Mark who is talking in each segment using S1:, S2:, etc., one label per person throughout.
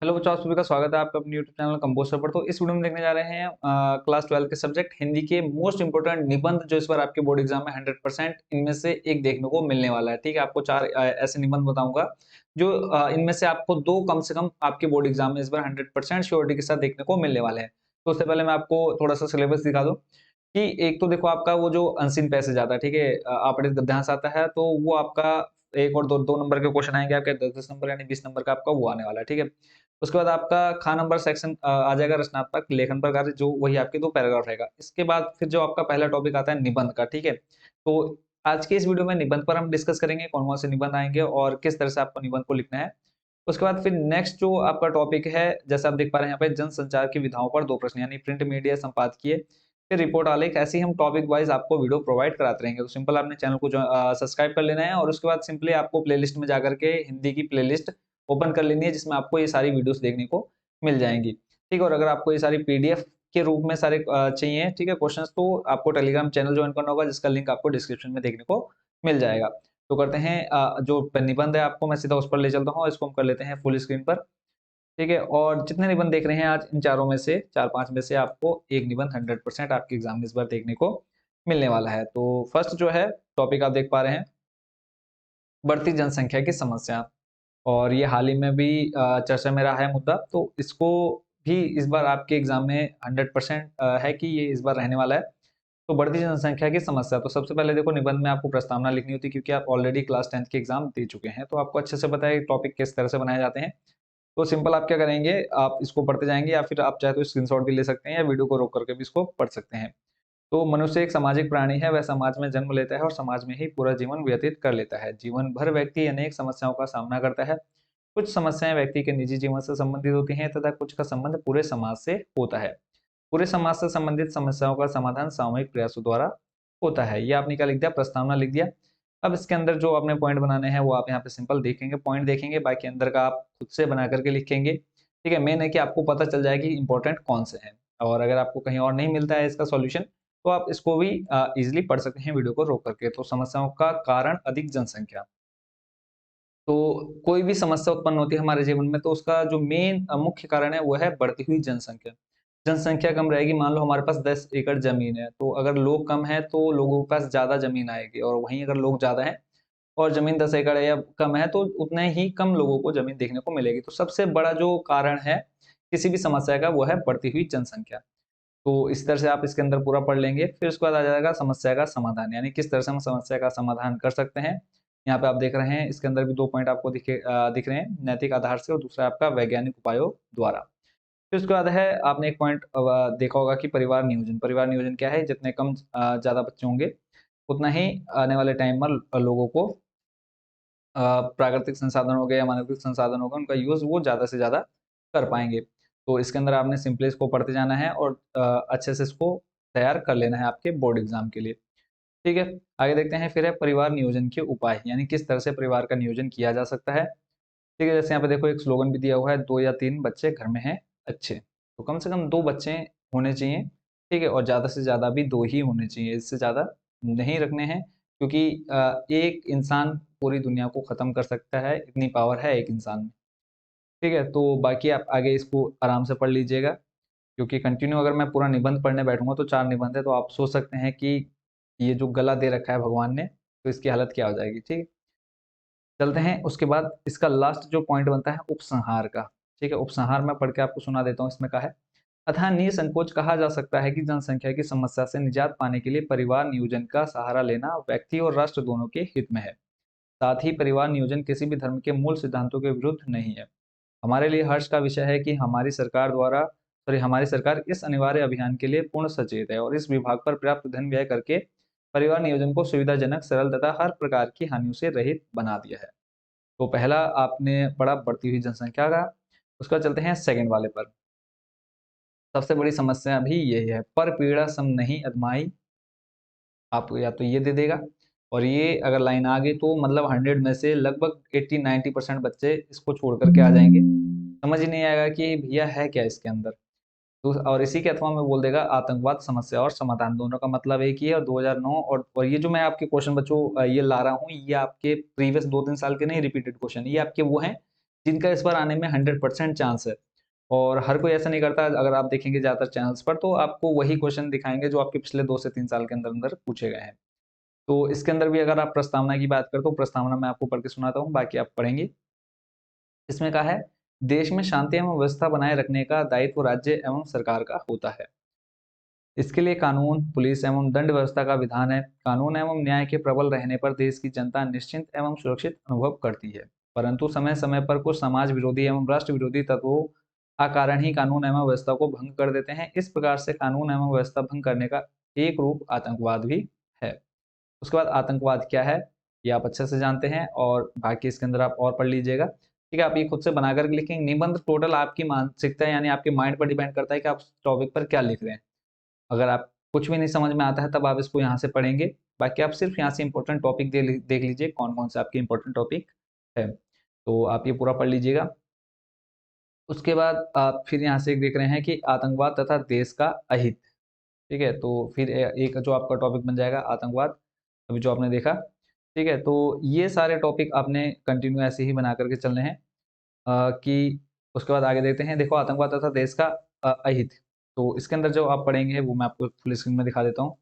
S1: Hello बच्चों, आप सभी का स्वागत है आपका अपने यूट्यूब चैनल कंपोस्टर पर। तो इस वीडियो में देखने जा रहे हैं क्लास 12 के सब्जेक्ट हिंदी के मोस्ट इंपोर्टेंट निबंध जो इस बार आपके बोर्ड एग्जाम में 100% इनमें से एक देखने को मिलने वाला है। ठीक है, आपको चार ऐसे निबंध बताऊंगा जो इनमें से आपको दो कम से कम आपके बोर्ड एग्जाम में इस बार 100% श्योरिटी के साथ देखने को मिलने वाले हैं। तो उससे पहले मैं आपको थोड़ा सा सिलेबस दिखा दूं कि एक तो देखो आपका वो जो अनसीन पैसेज आता है, ठीक है, आपरित गद्यांश आता है, तो वो आपका एक और दो दो नंबर के क्वेश्चन आएंगे आपके 10-10 नंबर यानी 20 नंबर का आपका वो आने वाला है। ठीक है, उसके बाद आपका खा नंबर सेक्शन आ जाएगा रचनात्मक लेखन प्रकार, जो वही आपके दो पैराग्राफ रहेगा। इसके बाद फिर जो आपका पहला टॉपिक आता है निबंध का। ठीक है, तो आज के इस वीडियो में निबंध पर हम डिस्कस करेंगे कौन कौन से निबंध आएंगे और किस तरह से आपको निबंध को लिखना है। उसके बाद फिर नेक्स्ट जो आपका टॉपिक है, जैसे आप देख पा रहे हैं यहाँ पे, जनसंचार की विधाओं पर दो प्रश्न, यानी प्रिंट मीडिया संपादकीय फिर रिपोर्ट आलेख। ऐसे ही हम टॉपिक वाइज आपको वीडियो प्रोवाइड कराते रहेंगे। तो सिंपल आपने चैनल को सब्सक्राइब कर लेना है और उसके बाद सिंपली आपको प्लेलिस्ट में जाकर के हिंदी की प्लेलिस्ट ओपन कर लेनी है, जिसमें आपको ये सारी वीडियोस देखने को मिल जाएंगी। ठीक है, और अगर आपको ये सारी पीडीएफ के रूप में सारे चाहिए, ठीक है, क्वेश्चंस, तो आपको टेलीग्राम चैनल ज्वाइन करना होगा, जिसका लिंक आपको डिस्क्रिप्शन में देखने को मिल जाएगा। तो करते हैं जो निबंध है आपको मैं सीधा उस पर ले चलता हूँ, इसको हम कर लेते हैं फुल स्क्रीन पर। ठीक है, और जितने निबंध देख रहे हैं आज, इन चारों में से चार पांच में से आपको एक निबंध 100% आपके एग्जाम में इस बार देखने को मिलने वाला है। तो फर्स्ट जो है टॉपिक आप देख पा रहे हैं, बढ़ती जनसंख्या की समस्या। और ये हाल ही में भी चर्चा में रहा है मुद्दा, तो इसको भी इस बार आपके एग्जाम में 100% है कि ये इस बार रहने वाला है। तो बढ़ती जनसंख्या की समस्या, तो सबसे पहले देखो निबंध में आपको प्रस्तावना लिखनी होती है, क्योंकि आप ऑलरेडी क्लास 10th के एग्जाम दे चुके हैं, तो आपको अच्छे से पता है टॉपिक किस तरह से बनाए जाते हैं। तो सिंपल आप क्या करेंगे, आप इसको पढ़ते जाएंगे या फिर आप चाहे तो स्क्रीनशॉट भी ले सकते हैं या वीडियो को रोक करके भी इसको पढ़ सकते हैं। तो मनुष्य एक सामाजिक प्राणी है, वह समाज में जन्म लेता है और समाज में ही पूरा जीवन व्यतीत कर लेता है। जीवन भर व्यक्ति अनेक समस्याओं का सामना करता है। कुछ समस्याएं व्यक्ति के निजी जीवन से संबंधित होती हैं तथा कुछ का संबंध पूरे समाज से होता है। पूरे समाज से संबंधित समस्याओं का समाधान सामूहिक प्रयासों द्वारा होता है। ये आपने क्या लिख दिया, प्रस्तावना लिख दिया। अब इसके अंदर जो आपने पॉइंट बनाने हैं वो आप यहाँ पे सिंपल देखेंगे, पॉइंट देखेंगे, बाकी अंदर का आप खुद से बना करके लिखेंगे। ठीक है, मेन है कि आपको पता चल जाए कि इंपॉर्टेंट कौन से हैं, और अगर आपको कहीं और नहीं मिलता है इसका सॉल्यूशन, तो आप इसको भी इजिली पढ़ सकते हैं वीडियो को रोक करके। तो समस्याओं का कारण अधिक जनसंख्या। तो कोई भी समस्या उत्पन्न होती है हमारे जीवन में, तो उसका जो मेन मुख्य कारण है वो है बढ़ती हुई जनसंख्या। जनसंख्या कम रहेगी, मान लो हमारे पास 10 एकड़ जमीन है, तो अगर लोग कम है तो लोगों के पास ज्यादा जमीन आएगी, और वहीं अगर लोग ज्यादा है और जमीन 10 एकड़ है या कम है, तो उतने ही कम लोगों को जमीन देखने को मिलेगी। तो सबसे बड़ा जो कारण है किसी भी समस्या का वो है बढ़ती हुई जनसंख्या। तो इस तरह से आप इसके अंदर पूरा पढ़ लेंगे। फिर उसके बाद आ जाएगा समस्या का समाधान, यानी किस तरह से हम समस्या का समाधान कर सकते हैं। यहाँ पे आप देख रहे हैं इसके अंदर भी दो पॉइंट आपको दिख रहे हैं, नैतिक आधार से, और दूसरा आपका वैज्ञानिक उपायों द्वारा। फिर उसके बाद है, आपने एक पॉइंट देखा होगा कि परिवार नियोजन। परिवार नियोजन क्या है, जितने कम ज्यादा बच्चे होंगे उतना ही आने वाले टाइम में लोगों को प्राकृतिक संसाधन हो गए या मानविक संसाधन होगा, उनका यूज वो ज्यादा से ज्यादा कर पाएंगे। तो इसके अंदर आपने सिंपली इसको पढ़ते जाना है और अच्छे से इसको तैयार कर लेना है आपके बोर्ड एग्जाम के लिए। ठीक है, आगे देखते हैं। फिर है परिवार नियोजन के उपाय, यानी किस तरह से परिवार का नियोजन किया जा सकता है। ठीक है, जैसे यहाँ पे देखो एक स्लोगन भी दिया हुआ है, 2 या 3 बच्चे घर में हैं अच्छे। तो कम से कम 2 बच्चे होने चाहिए। ठीक है, और ज्यादा से ज्यादा भी 2 ही होने चाहिए, इससे ज्यादा नहीं रखने हैं, क्योंकि एक इंसान पूरी दुनिया को खत्म कर सकता है, इतनी पावर है एक इंसान में। ठीक है, तो बाकी आप आगे इसको आराम से पढ़ लीजिएगा, क्योंकि कंटिन्यू अगर मैं पूरा निबंध पढ़ने बैठूंगा तो 4 निबंध है, तो आप सोच सकते हैं कि ये जो गला दे रखा है भगवान ने, तो इसकी हालत क्या हो जाएगी। ठीक है, चलते हैं। उसके बाद इसका लास्ट जो पॉइंट बनता है उपसंहार का। ठीक है, उपसंहार मैं पढ़ के आपको सुना देता हूँ। इसमें कहा है, अतः निसंकोच कहा जा सकता है कि जनसंख्या की समस्या से निजात पाने के लिए परिवार नियोजन का सहारा लेना व्यक्ति और राष्ट्र दोनों के हित में है। साथ ही परिवार नियोजन किसी भी धर्म के मूल सिद्धांतों के विरुद्ध नहीं है। हमारे लिए हर्ष का विषय है कि हमारी सरकार इस अनिवार्य अभियान के लिए पूर्ण सचेत है और इस विभाग पर पर्याप्त धन व्यय करके परिवार नियोजन को सुविधाजनक, सरल तथा हर प्रकार की हानियों से रहित बना दिया है। तो पहला आपने पढ़ा बढ़ती हुई जनसंख्या का। उसका चलते हैं सेकंड वाले पर। सबसे बड़ी समस्या भी यही है, पर पीड़ा सम नहीं अदमाई। आपको या तो ये दे देगा, और ये अगर लाइन आ गई तो मतलब 100 में से लगभग 80-90% बच्चे इसको छोड़ करके आ जाएंगे। समझ ही नहीं आएगा कि भैया है क्या इसके अंदर। तो और इसी के अथवा में बोल देगा आतंकवाद समस्या और समाधान, दोनों का मतलब एक ही है। और 2009 और ये जो मैं आपके क्वेश्चन बच्चों ये ला रहा हूँ, ये आपके प्रीवियस 2-3 साल के नहीं रिपीटेड क्वेश्चन, ये आपके वो हैं जिनका इस बार आने में 100% चांस है। और हर कोई ऐसा नहीं करता, अगर आप देखेंगे ज़्यादातर चैनल्स पर तो आपको वही क्वेश्चन दिखाएंगे जो आपके पिछले 2 से 3 साल के अंदर अंदर पूछे गए हैं। तो इसके अंदर भी अगर आप प्रस्तावना की बात करें तो प्रस्तावना मैं आपको पढ़ के सुनाता हूँ, बाकी आप पढ़ेंगे। इसमें कहा है, देश में शांति एवं व्यवस्था बनाए रखने का दायित्व राज्य एवं सरकार का होता है। इसके लिए कानून, पुलिस एवं दंड व्यवस्था का विधान है। कानून एवं न्याय के प्रबल रहने पर देश की जनता निश्चिंत एवं सुरक्षित अनुभव करती है। परंतु समय समय पर कुछ समाज विरोधी एवं राष्ट्र विरोधी तत्वों अकारण ही कानून एवं व्यवस्था को भंग कर देते हैं। इस प्रकार से कानून एवं व्यवस्था भंग करने का एक रूप आतंकवाद भी है। उसके बाद आतंकवाद क्या है ये आप अच्छे से जानते हैं, और बाकी इसके अंदर आप और पढ़ लीजिएगा। ठीक है, आप ये खुद से बना करके लिखेंगे। निबंध टोटल आपकी मानसिकता यानी आपके माइंड पर डिपेंड करता है कि आप टॉपिक पर क्या लिख रहे हैं। अगर आप कुछ भी नहीं समझ में आता है तब आप इसको यहाँ से पढ़ेंगे, बाकी आप सिर्फ यहाँ से इंपॉर्टेंट टॉपिक देख लीजिए कौन कौन से आपके इंपॉर्टेंट टॉपिक है, तो आप ये पूरा पढ़ लीजिएगा। उसके बाद आप फिर यहाँ से देख रहे हैं कि आतंकवाद तथा देश का अहित। ठीक है, तो फिर एक जो आपका टॉपिक बन जाएगा आतंकवाद, अभी जो आपने देखा। ठीक है, तो ये सारे टॉपिक आपने कंटिन्यू ऐसे ही बना करके चलने हैं कि उसके बाद आगे देखते हैं। देखो, आतंकवाद तथा देश का अहित, तो इसके अंदर जो आप पढ़ेंगे वो मैं आपको फुल स्क्रीन में दिखा देता हूँ।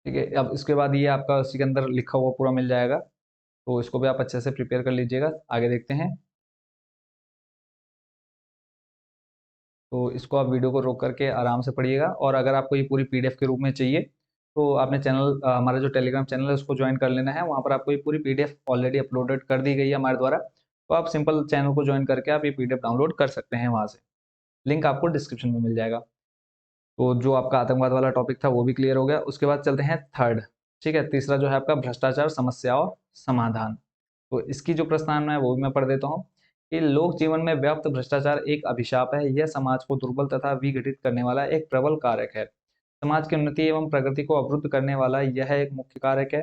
S1: ठीक है, अब इसके बाद ये आपका उसी के अंदर लिखा हुआ पूरा मिल जाएगा, तो इसको भी आप अच्छे से प्रिपेयर कर लीजिएगा। आगे देखते हैं, तो इसको आप वीडियो को रोक करके आराम से पढ़िएगा। और अगर आपको ये पूरी पीडीएफ के रूप में चाहिए तो आपने चैनल हमारा जो टेलीग्राम चैनल है उसको ज्वाइन कर लेना है। वहाँ पर आपको ये पूरी पीडीएफ ऑलरेडी अपलोडेड कर दी गई है हमारे द्वारा, तो आप सिंपल चैनल को ज्वाइन करके आप ये पीडीएफ डाउनलोड कर सकते हैं वहाँ से। लिंक आपको डिस्क्रिप्शन में मिल जाएगा। तो जो आपका आतंकवाद वाला टॉपिक था वो भी क्लियर हो गया। उसके बाद चलते हैं थर्ड। ठीक है, तीसरा जो है आपका भ्रष्टाचार, समस्या और समाधान। तो इसकी जो प्रस्तावना है वो भी मैं पढ़ देता हूँ कि लोक जीवन में व्याप्त भ्रष्टाचार एक अभिशाप है। यह समाज को दुर्बल तथा विघटित करने वाला एक प्रबल कारक है। समाज की उन्नति एवं प्रगति को अवरुद्ध करने वाला यह एक मुख्य कारक है।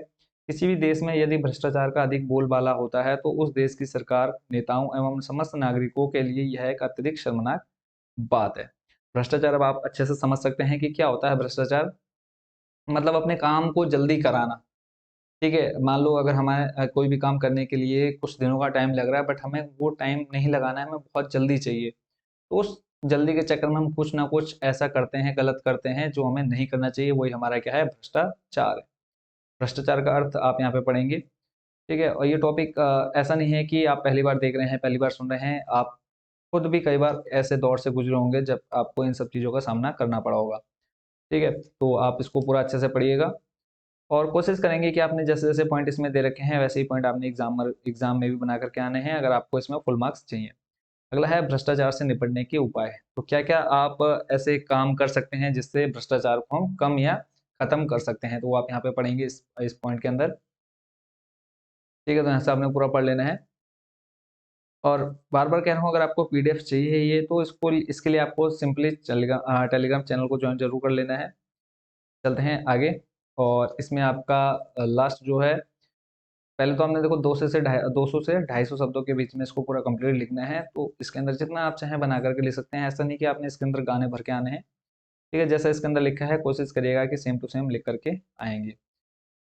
S1: किसी भी देश में यदि भ्रष्टाचार का अधिक बोलबाला होता है तो उस देश की सरकार, नेताओं एवं समस्त नागरिकों के लिए यह एक अत्यधिक शर्मनाक बात है। भ्रष्टाचार अब आप अच्छे से समझ सकते हैं कि क्या होता है भ्रष्टाचार। मतलब अपने काम को जल्दी कराना। ठीक है, मान लो अगर हमारे कोई भी काम करने के लिए कुछ दिनों का टाइम लग रहा है, बट हमें वो टाइम नहीं लगाना है, हमें बहुत जल्दी चाहिए। तो उस जल्दी के चक्कर में हम कुछ ना कुछ ऐसा करते हैं, गलत करते हैं जो हमें नहीं करना चाहिए। वही हमारा क्या है, भ्रष्टाचार है। भ्रष्टाचार का अर्थ आप यहाँ पे पढ़ेंगे। ठीक है, और ये टॉपिक ऐसा नहीं है कि आप पहली बार देख रहे हैं, पहली बार सुन रहे हैं। आप खुद भी कई बार ऐसे दौर से गुजरे होंगे जब आपको इन सब चीज़ों का सामना करना पड़ा होगा। ठीक है, तो आप इसको पूरा अच्छे से पढ़िएगा और कोशिश करेंगे कि आपने जैसे जैसे पॉइंट इसमें दे रखे हैं वैसे ही पॉइंट आपने एग्जाम में भी बना करके आने हैं, अगर आपको इसमें फुल मार्क्स चाहिए। अगला है भ्रष्टाचार से निपटने के उपाय। तो क्या क्या आप ऐसे काम कर सकते हैं जिससे भ्रष्टाचार को हम कम या खत्म कर सकते हैं, तो वो आप यहाँ पे पढ़ेंगे इस पॉइंट के अंदर। ठीक है, तो यहाँ से आपने पूरा पढ़ लेना है। और बार बार कह रहा हूँ, अगर आपको पीडीएफ चाहिए ये तो इसको इसके लिए आपको सिंपली टेलीग्राम चैनल को ज्वाइन जरूर कर लेना है। चलते हैं आगे, और इसमें आपका लास्ट जो है, पहले तो हमने देखो 200 से 250 शब्दों के बीच में इसको पूरा कंप्लीट लिखना है। तो इसके अंदर जितना आप चाहें बना करके लिख सकते हैं, ऐसा नहीं कि आपने इसके अंदर गाने भर के आने हैं। ठीक है, जैसा इसके अंदर लिखा है कोशिश करिएगा कि सेम टू सेम लिख करके आएंगे।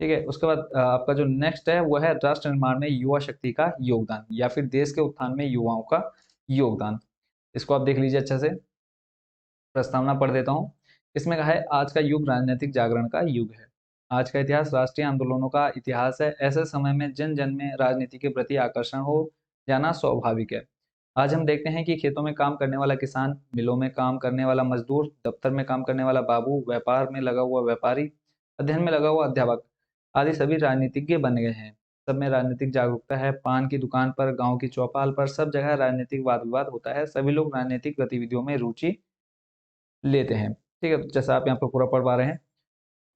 S1: ठीक है, उसके बाद आपका जो नेक्स्ट है वो है राष्ट्र निर्माण में युवा शक्ति का योगदान, या फिर देश के उत्थान में युवाओं का योगदान। इसको आप देख लीजिए अच्छे से, प्रस्तावना पढ़ देता हूँ। इसमें कहा है, आज का युग राजनीतिक जागरण का युग है। आज का इतिहास राष्ट्रीय आंदोलनों का इतिहास है। ऐसे समय में जन जन में राजनीति के प्रति आकर्षण हो जाना स्वाभाविक है। आज हम देखते हैं कि खेतों में काम करने वाला किसान, मिलों में काम करने वाला मजदूर, दफ्तर में काम करने वाला बाबू, व्यापार में लगा हुआ व्यापारी, अध्ययन में लगा हुआ अध्यापक आदि सभी राजनीतिज्ञ बन गए हैं। सब में राजनीतिक जागरूकता है। पान की दुकान पर, गांव की चौपाल पर, सब जगह राजनीतिक वाद विवाद होता है। सभी लोग राजनीतिक गतिविधियों में रुचि लेते हैं। ठीक है, जैसा आप यहाँ पे पूरा पढ़ पा रहे हैं।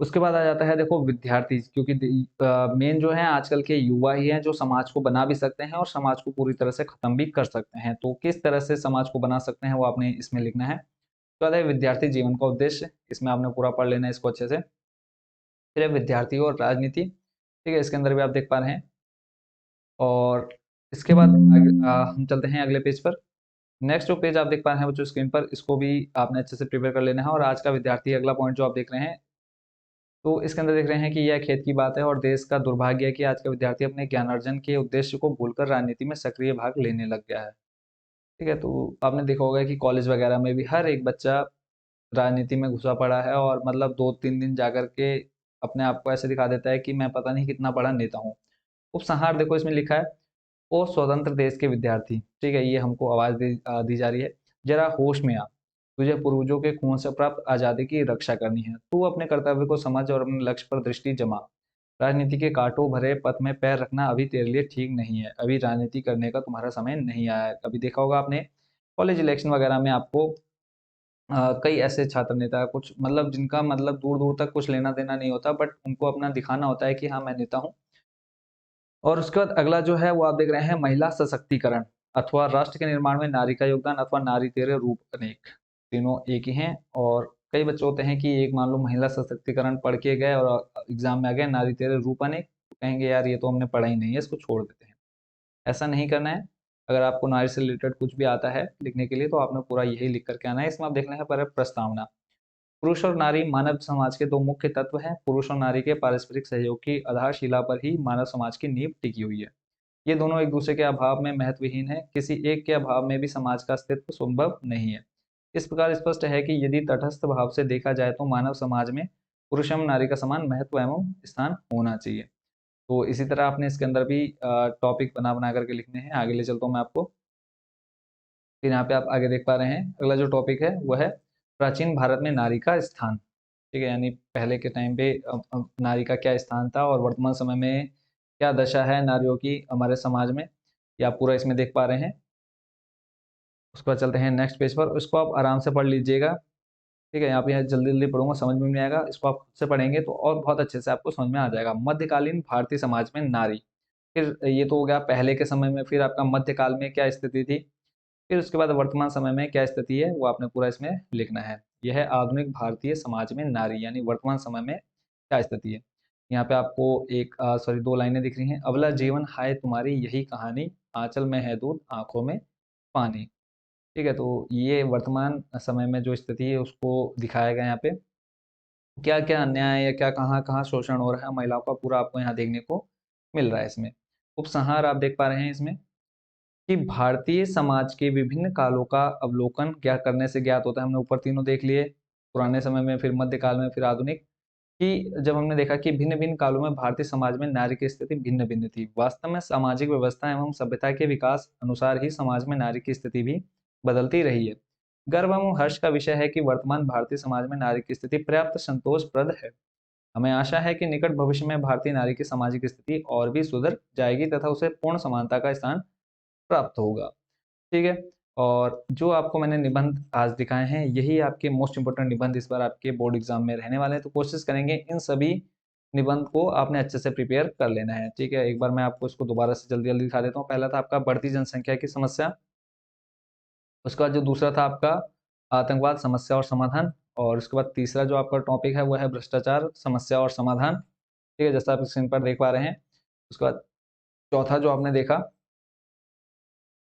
S1: उसके बाद आ जाता है देखो विद्यार्थी, क्योंकि मेन जो है आजकल के युवा ही हैं जो समाज को बना भी सकते हैं और समाज को पूरी तरह से खत्म भी कर सकते हैं। तो किस तरह से समाज को बना सकते हैं वो आपने इसमें लिखना है। तो आता है विद्यार्थी जीवन का उद्देश्य, इसमें आपने पूरा पढ़ लेना है इसको अच्छे से। फिर है विद्यार्थी और राजनीति। ठीक है, इसके अंदर भी आप देख पा रहे हैं। और इसके बाद हम चलते हैं अगले पेज पर। नेक्स्ट जो पेज आप देख पा रहे हैं बच्चों स्क्रीन पर, इसको भी आपने अच्छे से प्रिपेयर कर लेना है। और आज का विद्यार्थी अगला पॉइंट जो आप देख रहे हैं, तो इसके अंदर देख रहे हैं कि यह खेद की बात है और देश का दुर्भाग्य है कि आज का विद्यार्थी अपने ज्ञानार्जन के उद्देश्य को भूलकर राजनीति में सक्रिय भाग लेने लग गया है। ठीक है, तो आपने देखा होगा कि कॉलेज वगैरह में भी हर एक बच्चा राजनीति में घुसा पड़ा है और मतलब 2-3 दिन जाकर के अपने आप को ऐसे दिखा देता है कि मैं पता नहीं कितना बड़ा नेता हूँ। उपसंहार देखो इसमें लिखा है, ओ स्वतंत्र देश के विद्यार्थी, ठीक है, ये हमको आवाज दी जा रही है, जरा होश में आ, तुझे पूर्वजों के खून से प्राप्त आजादी की रक्षा करनी है, तू अपने कर्तव्य को समझ और अपने लक्ष्य पर दृष्टि जमा। राजनीति के कांटों भरे पथ में पैर रखना अभी तेरे लिए ठीक नहीं है, अभी राजनीति करने का तुम्हारा समय नहीं आया है। अभी देखा होगा आपने कॉलेज इलेक्शन वगैरह में आपको कई ऐसे छात्र नेता कुछ मतलब जिनका मतलब दूर दूर तक कुछ लेना देना नहीं होता, बट उनको अपना दिखाना होता है कि हाँ मैं नेता हूँ। और उसके बाद अगला जो है वो आप देख रहे हैं महिला सशक्तिकरण अथवा राष्ट्र के निर्माण में नारी का योगदान अथवा नारी तेरे रूप अनेक, तीनों एक ही हैं। और कई बच्चे होते हैं कि एक मान लो महिला सशक्तिकरण पढ़ के गए और एग्जाम में आ गए नारी तेरे रूप अनेक, तो कहेंगे यार ये तो हमने पढ़ा ही नहीं है, इसको छोड़ देते हैं। ऐसा नहीं करना है। अगर आपको नारी से रिलेटेड कुछ भी आता है लिखने के लिए तो आपने पूरा यही लिख करके आना है। इसमें आप देख लें पर प्रस्तावना, पुरुष और नारी मानव समाज के दो मुख्य तत्व हैं। पुरुष और नारी के पारस्परिक सहयोग की आधारशिला पर ही मानव समाज की नींव टिकी हुई है। ये दोनों एक दूसरे के अभाव में महत्वहीन है, किसी एक के अभाव में भी समाज का अस्तित्व संभव नहीं है। इस प्रकार स्पष्ट है कि यदि तटस्थ भाव से देखा जाए तो मानव समाज में पुरुष एवं नारी का समान महत्व एवं स्थान होना चाहिए। तो इसी तरह आपने इसके अंदर भी टॉपिक बना बना करके लिखने हैं। आगे ले चलता हूँ मैं आपको। फिर यहाँ पे आप आगे देख पा रहे हैं अगला जो टॉपिक है वो है प्राचीन भारत में नारी का स्थान। ठीक है, यानी पहले के टाइम पे नारी का क्या स्थान था और वर्तमान समय में क्या दशा है नारियों की हमारे समाज में, ये आप पूरा इसमें देख पा रहे हैं। उसके बाद चलते हैं नेक्स्ट पेज पर, उसको आप आराम से पढ़ लीजिएगा। ठीक है, यहाँ पे जल्दी जल्दी पढ़ूंगा, समझ में नहीं आएगा, इसको आप खुद से पढ़ेंगे तो और बहुत अच्छे से आपको समझ में आ जाएगा। मध्यकालीन भारतीय समाज में नारी, फिर ये तो हो गया पहले के समय में, फिर आपका मध्यकाल में क्या स्थिति थी, फिर उसके बाद वर्तमान समय में क्या स्थिति है वो आपने पूरा इसमें लिखना है। यह है आधुनिक भारतीय समाज में नारी, यानी वर्तमान समय में क्या स्थिति है। यहाँ पे आपको एक सॉरी 2 लाइनें दिख रही हैं, अबला जीवन हाय तुम्हारी यही कहानी, आंचल में है दूध आंखों में पानी। ठीक है, तो ये वर्तमान समय में जो स्थिति है उसको दिखाया गया यहाँ पे, क्या क्या अन्याय या क्या कहाँ कहाँ शोषण हो रहा है महिलाओं का, पूरा आपको यहाँ देखने को मिल रहा है इसमें। उपसंहार आप देख पा रहे हैं इसमें कि भारतीय समाज के विभिन्न कालों का अवलोकन क्या करने से ज्ञात होता है। हमने ऊपर तीनों देख लिए, पुराने समय में, फिर मध्यकाल में, फिर आधुनिक, कि जब हमने देखा कि भिन्न भिन्न कालों में भारतीय समाज में नारी की स्थिति भिन्न भिन्न थी। वास्तव में सामाजिक व्यवस्था एवं सभ्यता के विकास अनुसार ही समाज में नारी की स्थिति भी बदलती रही है। गर्व एवं हर्ष का विषय है कि वर्तमान भारतीय समाज में नारी की स्थिति पर्याप्त संतोषप्रद है। हमें आशा है कि निकट भविष्य में भारतीय नारी की सामाजिक स्थिति और भी सुधर जाएगी तथा उसे पूर्ण समानता का स्थान प्राप्त होगा। ठीक है, और जो आपको मैंने निबंध आज दिखाए हैं यही आपके मोस्ट इंपोर्टेंट निबंध इस बार आपके बोर्ड एग्जाम में रहने वाले हैं, तो कोशिश करेंगे इन सभी निबंध को आपने अच्छे से प्रिपेयर कर लेना है। ठीक है, एक बार मैं आपको इसको दोबारा से जल्दी जल्दी दिखा देता हूँ। पहला था आपका बढ़ती जनसंख्या की समस्या, उसके बाद जो दूसरा था आपका आतंकवाद समस्या और समाधान, और उसके बाद तीसरा जो आपका टॉपिक है वो है भ्रष्टाचार समस्या और समाधान। ठीक है, जैसा आप स्क्रीन पर देख पा रहे हैं। उसके बाद चौथा जो आपने देखा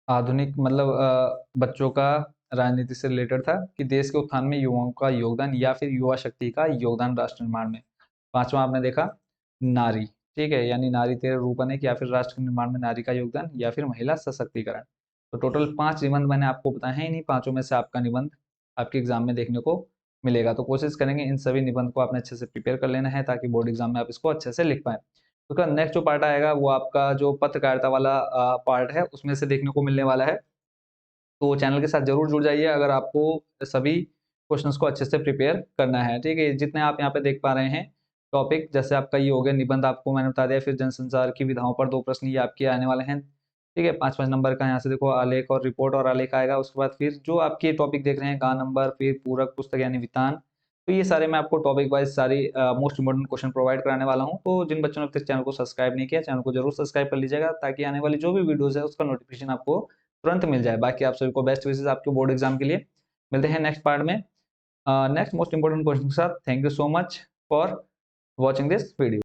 S1: आधुनिक मतलब बच्चों का राजनीति से रिलेटेड था कि देश के उत्थान में युवाओं का योगदान या फिर युवा शक्ति का योगदान राष्ट्र निर्माण में। पांचवा आपने देखा नारी, ठीक है, यानी नारी तेरे रूप अनेक, या फिर राष्ट्र निर्माण में नारी का योगदान, या फिर महिला सशक्तिकरण। तो टोटल 5 निबंध मैंने आपको बताए हैं, इन्हीं पांचों में से आपका निबंध आपके एग्जाम में देखने को मिलेगा। तो कोशिश करेंगे इन सभी निबंध को आपने अच्छे से प्रिपेयर कर लेना है ताकि बोर्ड एग्जाम में आप इसको अच्छे से लिख पाए। तो नेक्स्ट जो पार्ट आएगा वो आपका जो पत्रकारिता वाला पार्ट है उसमें से देखने को मिलने वाला है। तो चैनल के साथ जरूर जुड़ जाइए अगर आपको सभी क्वेश्चंस को अच्छे से प्रिपेयर करना है। ठीक है, जितने आप यहाँ पे देख पा रहे हैं टॉपिक, जैसे आपका ये हो गया निबंध आपको मैंने बता दिया, फिर जनसंचार की विधाओं पर 2 प्रश्न ये आपके आने वाले हैं। ठीक है, 5-5 नंबर का यहाँ से देखो आलेख और रिपोर्ट और आलेख आएगा। उसके बाद फिर जो आपके टॉपिक देख रहे हैं गा नंबर, फिर पूरक पुस्तक यानी वितान, तो ये सारे मैं आपको टॉपिक वाइज सारी मोस्ट इंपोर्टेंट क्वेश्चन प्रोवाइड कराने वाला हूँ। तो जिन बच्चों ने अब तक चैनल को सब्सक्राइब नहीं किया चैनल को जरूर सब्सक्राइब कर लीजिएगा ताकि आने वाली जो भी वीडियोज है उसका नोटिफिकेशन आपको तुरंत मिल जाए। बाकी आप सभी को बेस्ट विशेष आपके बोर्ड एग्जाम के लिए। मिलते हैं नेक्स्ट पार्ट में नेक्स्ट मोस्ट इंपोर्टेंट क्वेश्चन के साथ। Thank you so much for watching this video.